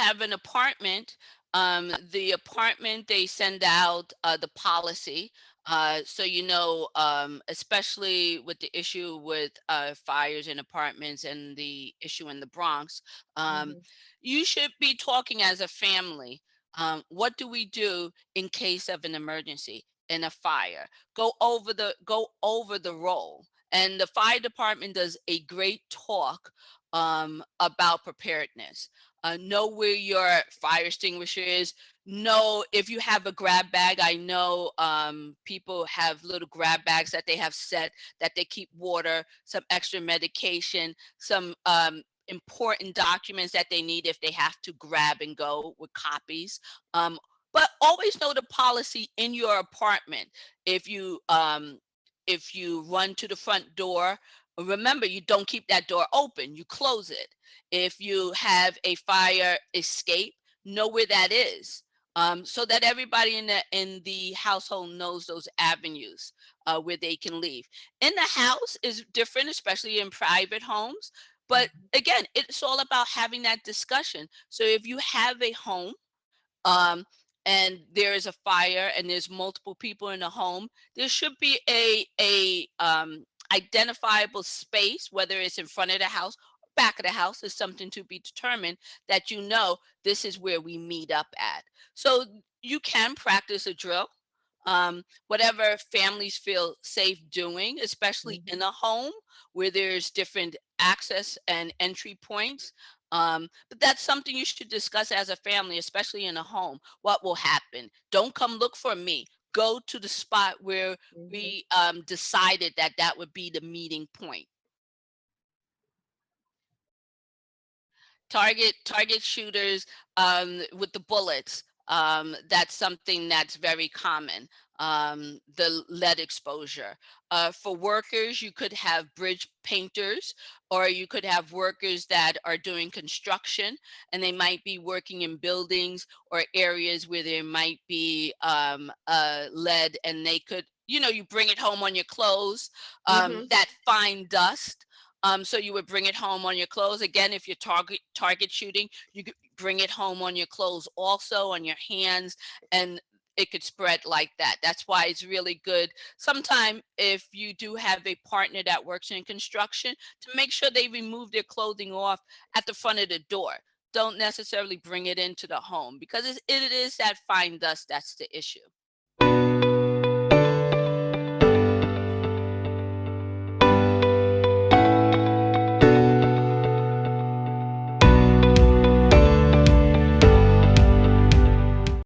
have an apartment, the apartment, they send out the policy. So, especially with the issue with fires in apartments and the issue in the Bronx, um, Mhm. you should be talking as a family. What do we do in case of an emergency and a fire? Go over the role. And the fire department does a great talk about preparedness. Know where your fire extinguisher is. Know if you have a grab bag. I know people have little grab bags that they have set that they keep water, some extra medication, some important documents that they need if they have to grab and go with copies. Um, but always know the policy in your apartment. If you um, if you run to the front door, remember you don't keep that door open. You close it. If you have a fire escape, know where that is. So that everybody in the household knows those avenues where they can leave. In the house is different, especially in private homes. But Mhm. again, it's all about having that discussion. So if you have a home, um, and there is a fire and there's multiple people in the home, there should be a identifiable space, whether it's in front of the house or back of the house, is something to be determined, that this is where we meet up at. So you can practice a drill, whatever families feel safe doing, especially Mhm. in a home where there's different access and entry points. But that's something you should discuss as a family, especially in a home. What will happen? Don't come look for me. Go to the spot where Mhm. we decided that that would be the meeting point. Target shooters with the bullets. That's something that's very common. The lead exposure. For workers, you could have bridge painters, or you could have workers that are doing construction, and they might be working in buildings or areas where there might be lead, and they could, you bring it home on your clothes. Mhm. That fine dust. So you would bring it home on your clothes. Again, if you're target shooting, you could bring it home on your clothes, also on your hands, and it could spread like that. That's why it's really good. Sometime if you do have a partner that works in construction, to make sure they remove their clothing off at the front of the door. Don't necessarily bring it into the home, because it is that fine dust that's the issue.